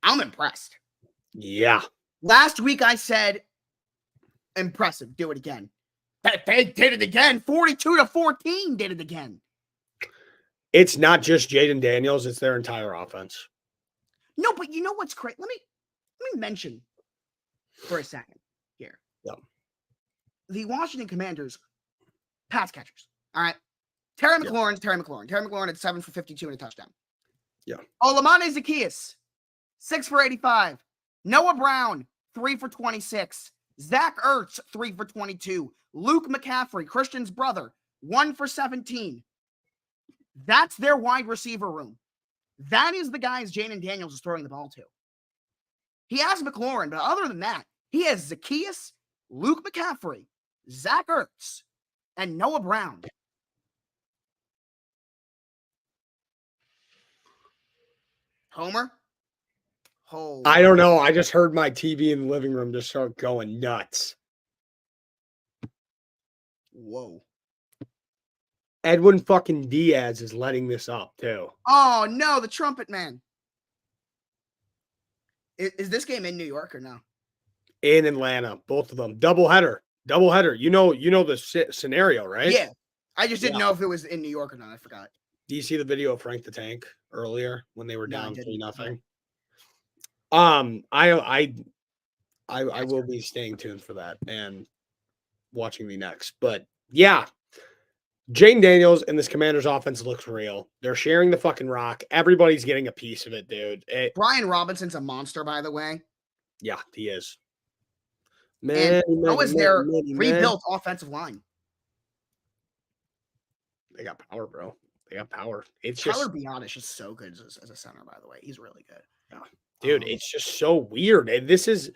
I'm impressed. Yeah. Last week I said, impressive. Do it again. They did it again. 42-14 did it again. It's not just Jaden Daniels. It's their entire offense. No, but you know what's great? Let me mention for a second here. Yeah. The Washington Commanders pass catchers. All right. Terry McLaurin. Terry McLaurin at 7 for 52 and a touchdown. Yeah. Olamide Zaccheaus, 6 for 85. Noah Brown, 3 for 26. Zach Ertz, 3 for 22. Luke McCaffrey, Christian's brother, 1 for 17. That's their wide receiver room. That is the guys Jaden Daniels is throwing the ball to. He has McLaurin, but other than that, he has Zaccheaus, Luke McCaffrey, Zach Ertz, and Noah Brown. Homer? Oh, I don't know. I just heard my TV in the living room just start going nuts. whoa. Edwin fucking Diaz is letting this up, too. Oh, no, the trumpet man. Is this game in New York or no? In Atlanta, both of them. Doubleheader. You know the scenario, right? Yeah. I just didn't know if it was in New York or not. I forgot. Do you see the video of Frank the Tank earlier when they were No, I down didn't. 3-0? I will be staying tuned for that and watching the next. But yeah, Jane Daniels and this Commanders offense looks real. They're sharing the fucking rock. Everybody's getting a piece of it, dude. Brian Robinson's a monster, by the way. Yeah, he is. And so is their rebuilt offensive line. They got power, bro. They got power. It's Tyler just Biadasz is so good as a center, by the way. He's really good. Yeah. Dude, it's just so weird. And this is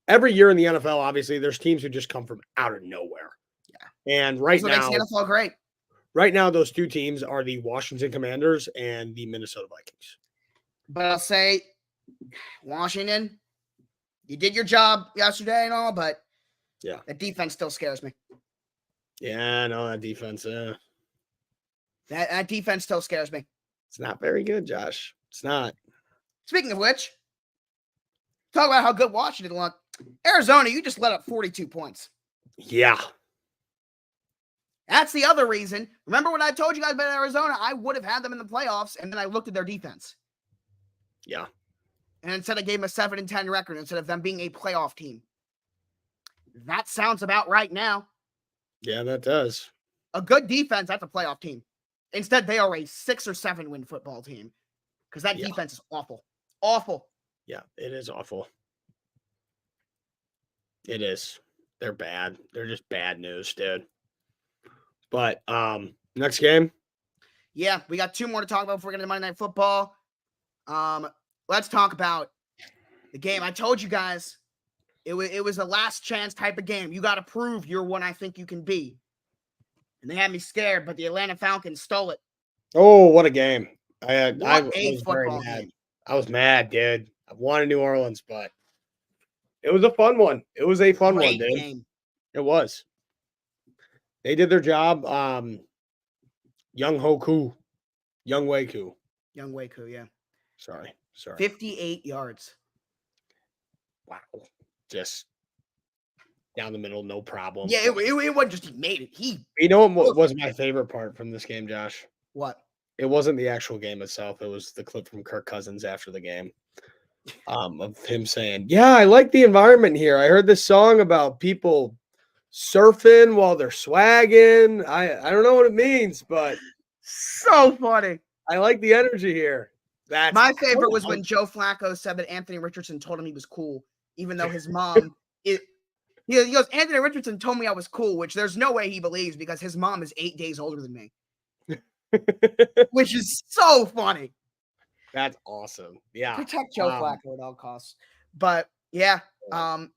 every year in the NFL, obviously, there's teams who just come from out of nowhere. Yeah. And right That's what now, makes the NFL great. Right now, those two teams are the Washington Commanders and the Minnesota Vikings. But I'll say, Washington, you did your job yesterday and all, but yeah, that defense still scares me. Yeah, no, that defense. That defense still scares me. It's not very good, Josh. It's not. Speaking of which, talk about how good Washington looked. Arizona, you just let up 42 points. Yeah. That's the other reason. Remember what I told you guys about Arizona? I would have had them in the playoffs, and then I looked at their defense. Yeah. And instead I gave them a 7-10 record instead of them being a playoff team. That sounds about right now. Yeah, that does. A good defense, that's a playoff team. Instead, they are a 6 or 7 win football team because that defense is awful. Awful. Yeah, it is awful. It is. They're bad. They're just bad news, dude. But next game. Yeah, we got 2 more to talk about before we get into Monday Night Football. Let's talk about the game. I told you guys it was a last chance type of game. You got to prove you're what I think you can be. And they had me scared, but the Atlanta Falcons stole it. Oh, what a game. I was very mad. I was mad, dude. I wanted New Orleans, but it was a fun one. It was a fun one, dude. Game. It was. They did their job. Young Wei-Koo, yeah. Sorry. 58 yards. Wow. Just down the middle, no problem. Yeah, it wasn't just he made it. You know what was my favorite part from this game, Josh? What? It wasn't the actual game itself. It was the clip from Kirk Cousins after the game. Of him saying, "Yeah, I like the environment here. I heard this song about people surfing while they're swagging. I don't know what it means, but so funny. I like the energy here." That's my favorite was when Joe Flacco said that Anthony Richardson told him he was cool, even though his mom he goes, Anthony Richardson told me I was cool, which there's no way he believes because his mom is 8 days older than me. Which is so funny. That's awesome. Yeah. Protect Joe Flacco at all costs. But yeah, the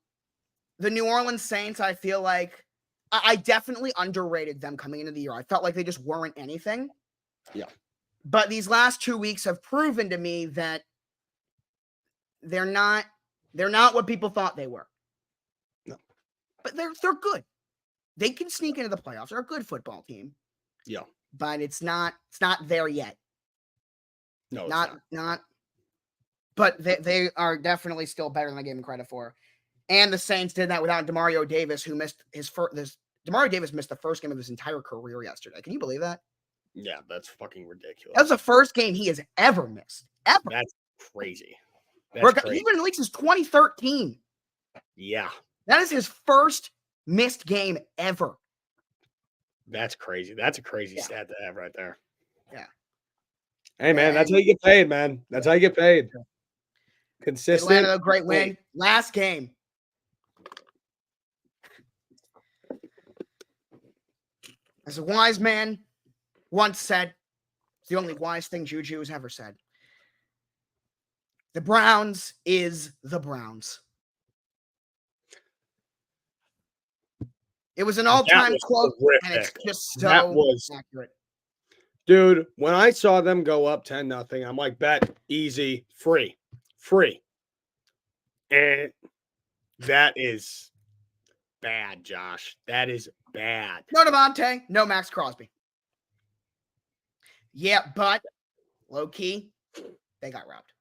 New Orleans Saints, I feel like I definitely underrated them coming into the year. I felt like they just weren't anything. Yeah. But these last 2 weeks have proven to me that they're not what people thought they were. No. But they're good. They can sneak into the playoffs. They're a good football team. Yeah. But it's not there yet. No, not. But they are definitely still better than I gave them credit for. And the Saints did that without Demario Davis, who missed his first. Demario Davis missed the first game of his entire career yesterday. Can you believe that? Yeah, that's fucking ridiculous. That was the first game he has ever missed. Ever. That's crazy. He's been in the league since 2013. Yeah. That is his first missed game ever. That's crazy. That's a crazy stat to have right there. Yeah. Hey, man, that's how you get paid, man. That's how you get paid. Consistent. Atlanta, a great win. Last game. As a wise man once said, it's the only wise thing Juju has ever said. The Browns is the Browns. It was an all-time quote, and it's just so accurate. Dude, when I saw them go up 10-0, I'm like, bet, easy, free. And that is bad, Josh. That is bad. No Devontae, no Max Crosby. Yeah, but low-key, they got robbed.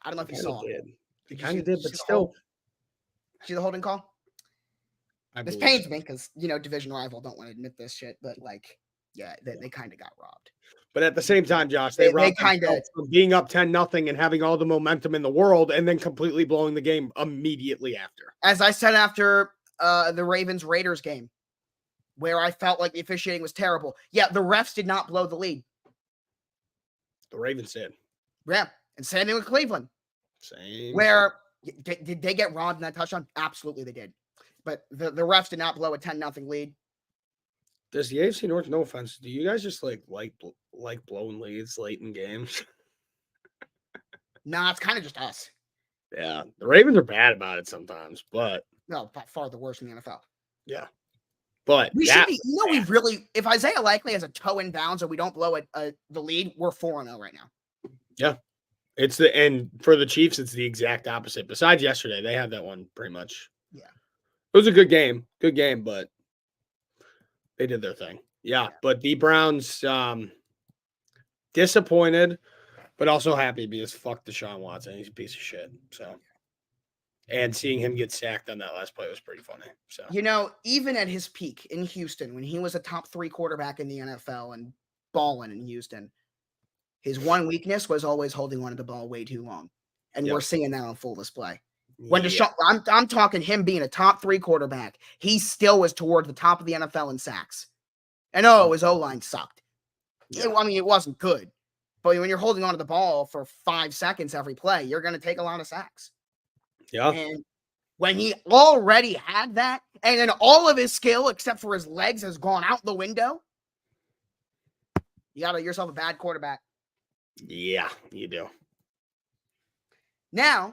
I don't know if you saw it. They kind of did, but still. See the holding call? This pains me because, division rival don't want to admit this shit, but, yeah, they kind of got robbed. But at the same time, Josh, they kind of being up 10-0 and having all the momentum in the world and then completely blowing the game immediately after. As I said after the Ravens-Raiders game, where I felt like the officiating was terrible. Yeah, the refs did not blow the lead. The Ravens did. Yeah, and same thing with Cleveland. Same. Where did they get robbed in that touchdown? Absolutely they did. But the refs did not blow a 10-0 lead. Does the AFC North, no offense, do you guys just like blowing leads late in games? Nah, it's kind of just us. Yeah, the Ravens are bad about it sometimes, but no, by far the worst in the NFL. Yeah, but we should be. We really. If Isaiah Likely has a toe in bounds and we don't blow the lead, we're 4-0 right now. Yeah, and for the Chiefs, it's the exact opposite. Besides yesterday, they had that one pretty much. Yeah, it was a good game, but. They did their thing. Yeah, but the Browns disappointed, but also happy because fuck Deshaun Watson. He's a piece of shit. So, and seeing him get sacked on that last play was pretty funny. So, even at his peak in Houston, when he was a top 3 quarterback in the NFL and balling in Houston, his one weakness was always holding on to the ball way too long. And we're seeing that on full display. When Deshaun, I'm talking him being a top 3 quarterback, he still was towards the top of the NFL in sacks. And his O-line sucked. Yeah. It wasn't good. But when you're holding on to the ball for 5 seconds every play, you're going to take a lot of sacks. Yeah. And when he already had that, and then all of his skill, except for his legs, has gone out the window, you got yourself a bad quarterback. Yeah, you do. Now,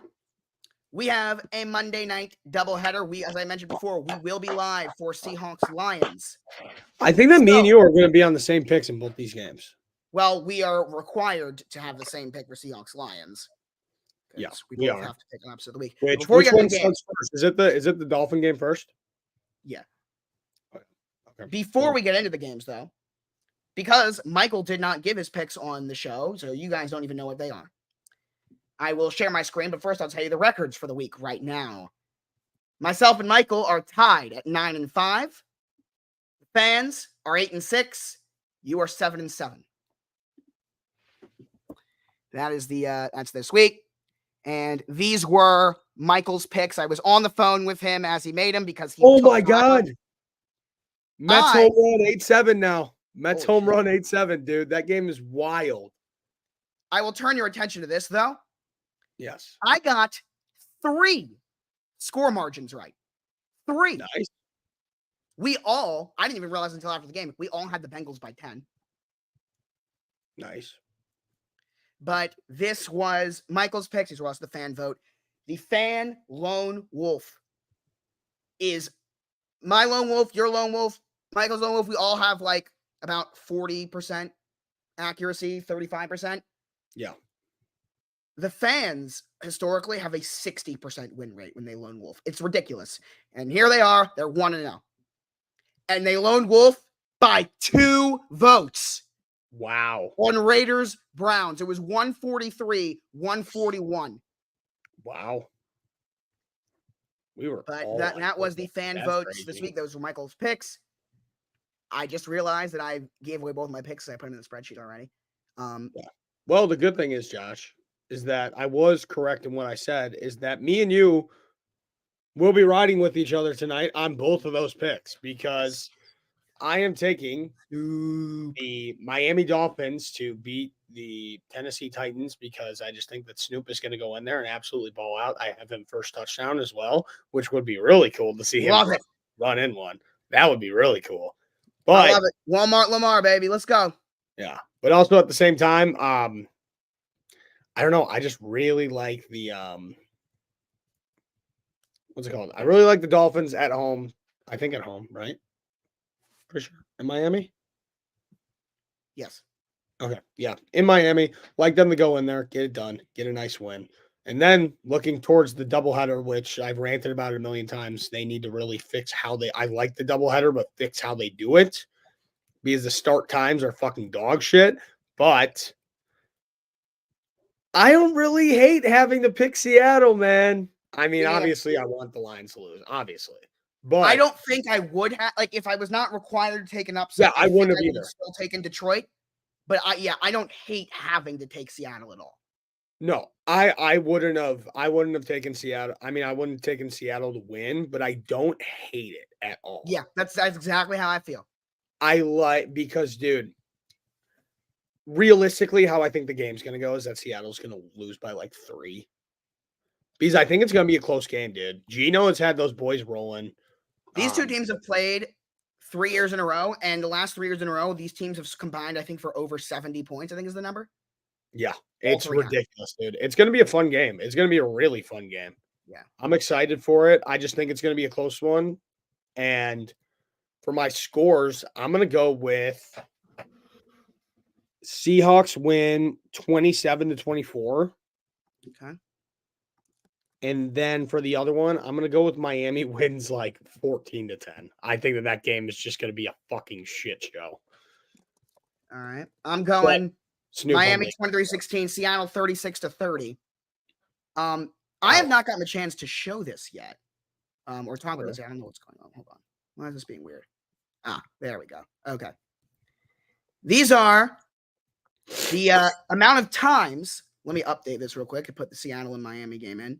we have a Monday night doubleheader. As I mentioned before, we will be live for Seahawks Lions. I think that me and you are going to be on the same picks in both these games. Well, we are required to have the same pick for Seahawks Lions. Yeah, we both have to pick an episode of the week. Which one starts first? Is it the Dolphin game first? Yeah. Okay. Before we get into the games, though, because Michael did not give his picks on the show, so you guys don't even know what they are. I will share my screen, but first I'll tell you the records for the week right now. Myself and Michael are tied at 9-5. The fans are 8-6. You are 7-7. That is that's this week. And these were Michael's picks. I was on the phone with him as he made them because he. Oh my God! Mets home run 8-7 now. Mets home run 8-7, dude. That game is wild. I will turn your attention to this though. Yes. I got 3 score margins right. 3. Nice. I didn't even realize until after the game, we all had the Bengals by 10. Nice. But this was Michael's picks. These were also the fan vote. The fan lone wolf is my lone wolf, your lone wolf, Michael's lone wolf. We all have like about 40% accuracy, 35%. Yeah. The fans historically have a 60% win rate when they lone wolf. It's ridiculous. And here they are. They're 1-0. And they lone wolf by 2 votes. Wow. On Raiders Browns. It was 143-141. Wow. But that was the fan votes this week. Those were Michael's picks. I just realized that I gave away both my picks. I put them in the spreadsheet already. Yeah. Well, the good thing is, Josh, is that I was correct in what I said, is that me and you will be riding with each other tonight on both of those picks because I am taking the Miami Dolphins to beat the Tennessee Titans because I just think that Snoop is going to go in there and absolutely ball out. I have him first touchdown as well, which would be really cool to see him run in one. That would be really cool. But I love it. Walmart Lamar, baby. Let's go. Yeah. But also at the same time, I don't know. I just really like the what's it called? I really like the Dolphins at home. I think at home, right? For sure. In Miami? Yes. Okay. Yeah. In Miami, like them to go in there, get it done, get a nice win. And then looking towards the doubleheader, which I've ranted about it a million times, they need to really fix how I like the doubleheader, but fix how they do it because the start times are fucking dog shit. But I don't really hate having to pick Seattle, man. I mean, Yeah. obviously, I want the Lions to lose, obviously. But I don't think I would have, like, if I was not required to take an upset, yeah, I wouldn't have would either. still taken Detroit. But I don't hate having to take Seattle at all. No, I wouldn't have taken Seattle. I mean, I wouldn't have taken Seattle to win, but I don't hate it at all. Yeah, that's exactly how I feel. I like because, dude, realistically, how I think the game's gonna go is that Seattle's gonna lose by like 3. Because I think it's gonna be a close game, dude. Gino has had those boys rolling. These two teams have played 3 years in a row, and the last 3 years in a row, these teams have combined, I think, for over 70 points, I think is the number. Yeah, it's ridiculous, dude. It's gonna be a fun game. It's gonna be a really fun game. Yeah. I'm excited for it. I just think it's gonna be a close one. And for my scores, I'm gonna go with Seahawks win 27-24. Okay. And then for the other one, I'm going to go with Miami wins like 14-10. I think that game is just going to be a fucking shit show. All right. I'm going Miami 23-16, Seattle 36-30. I have not gotten a chance to show this yet. Or talk about this. I don't know what's going on. Hold on. Why is this being weird? There we go. Okay. These are the amount of times. Let me update this real quick and put the Seattle and Miami game in.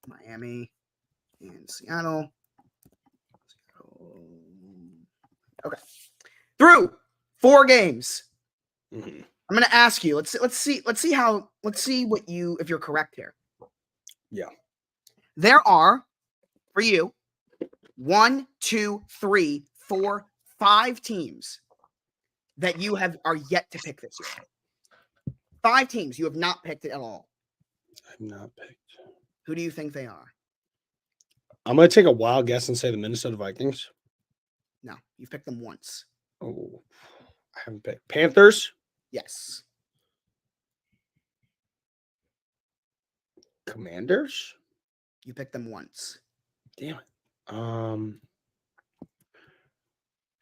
Miami and Seattle. Okay. Through 4 games. Mm-hmm. I'm going to ask you. Let's see what if you're correct here. Yeah. There are for you 1, 2, 3, 4, 5 teams that you are yet to pick this year. 5 teams you have not picked it at all. I've not picked. Who do you think they are? I'm going to take a wild guess and say the Minnesota Vikings. No, you've picked them once. Oh, I haven't picked. Panthers? Yes. Commanders? You picked them once. Damn it.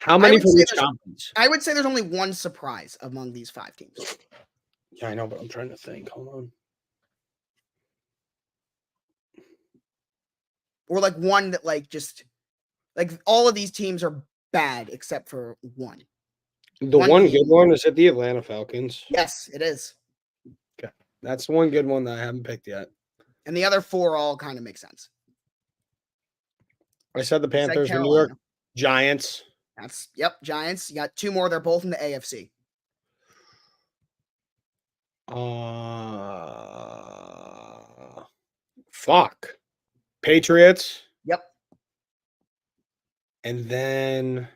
How many for which conference? I would say there's only one surprise among these 5 teams. Yeah, I know, but I'm trying to think. Hold on. Or like one that just all of these teams are bad except for one. The one good one is at the Atlanta Falcons. Yes, it is. Okay. That's the one good one that I haven't picked yet. And the other 4 all kind of make sense. I said the Panthers, the New York Giants. Giants. You got 2 more. They're both in the AFC. Fuck. Patriots. Yep. And then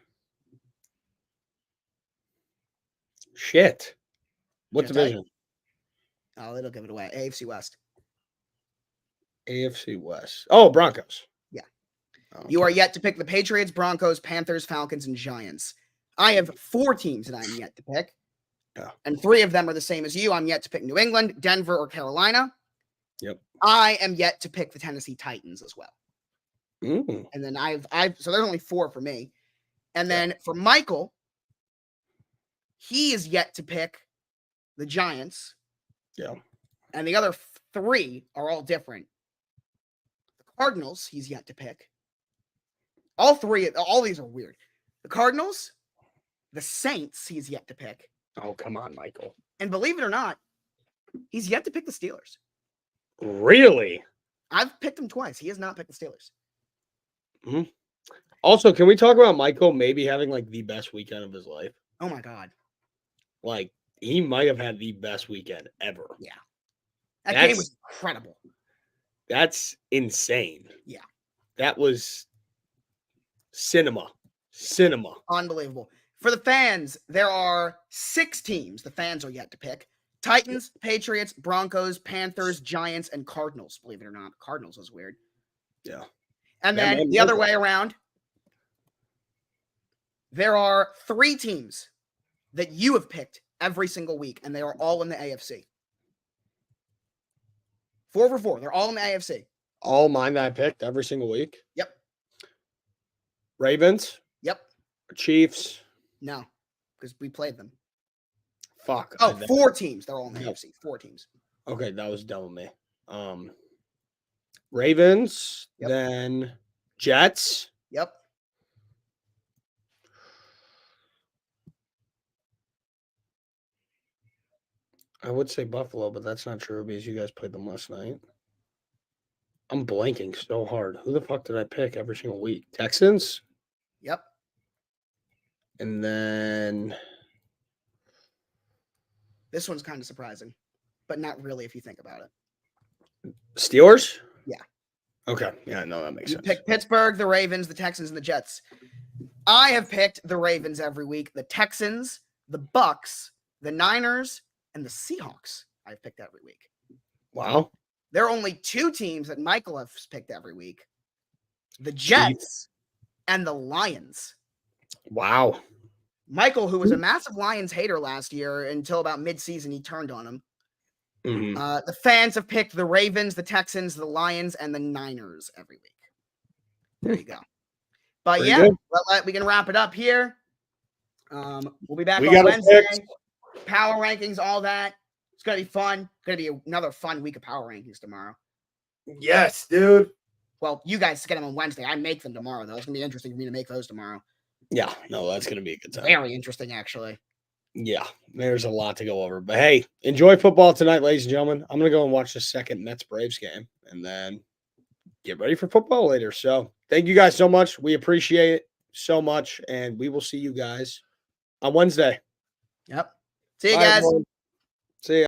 shit. What division? Oh, it'll give it away. AFC West. AFC West. Oh, Broncos. Yeah. Okay. You are yet to pick the Patriots, Broncos, Panthers, Falcons, and Giants. I have 4 teams that I'm yet to pick. Yeah. And 3 of them are the same as you. I'm yet to pick New England, Denver, or Carolina. Yep. I am yet to pick the Tennessee Titans as well. Mm. And then so there's only 4 for me. And then for Michael, he is yet to pick the Giants. Yeah. And the other 3 are all different. The Cardinals, he's yet to pick. All these are weird. The Cardinals, the Saints, he's yet to pick. Oh, come on, Michael. And believe it or not, he's yet to pick the Steelers. Really? I've picked him twice. He has not picked the Steelers. Mm-hmm. Also, can we talk about Michael maybe having the best weekend of his life? Oh my God. He might have had the best weekend ever. Yeah. That game was incredible. That's insane. Yeah. That was cinema. Unbelievable. For the fans, there are 6 teams the fans are yet to pick. Titans, Patriots, Broncos, Panthers, Giants, and Cardinals. Believe it or not, Cardinals is weird. Yeah. And then the other way around, There are 3 teams that you have picked every single week, and they are all in the AFC. 4 for 4. They're all in the AFC. All mine that I picked every single week. Yep. Ravens. Yep. Chiefs. No, because we played them. Fuck. Oh, 4 teams. They're all in the Yep. AFC. 4 teams. Okay, that was dumb of me. Ravens, Yep. then Jets. Yep. I would say Buffalo, but that's not true because you guys played them last night. I'm blanking so hard. Who the fuck did I pick every single week? Texans? Yep. And then This one's kind of surprising, but not really if you think about it. Steelers? Yeah. Okay. Yeah, no, that makes You sense. picked Pittsburgh, the Ravens, the Texans, and the Jets. I have picked the Ravens every week, the Texans, the Bucks, the Niners, and the Seahawks. I've picked every week. Wow. There are only 2 teams that Michael has picked every week. The Jets and the Lions. Wow. Michael, who was a massive Lions hater last year until about midseason, he turned on him. Mhm. The fans have picked the Ravens, the Texans, the Lions, and the Niners every week. There you go. But Pretty yeah, good. we can wrap it up here. We'll be back We on got Wednesday. picks. Power rankings, all that. It's gonna be fun. Gonna be another fun week of power rankings tomorrow. Yes, dude. Well, you guys get them on Wednesday. I make them tomorrow, though. It's gonna be interesting for me to make those tomorrow. Yeah, no, that's going to be a good time. Very interesting, actually. Yeah, there's a lot to go over. But hey, enjoy football tonight, ladies and gentlemen. I'm going to go and watch the second Mets-Braves game and then get ready for football later. So thank you guys so much. We appreciate it so much, and we will see you guys on Wednesday. Yep. See you Bye, guys. everyone.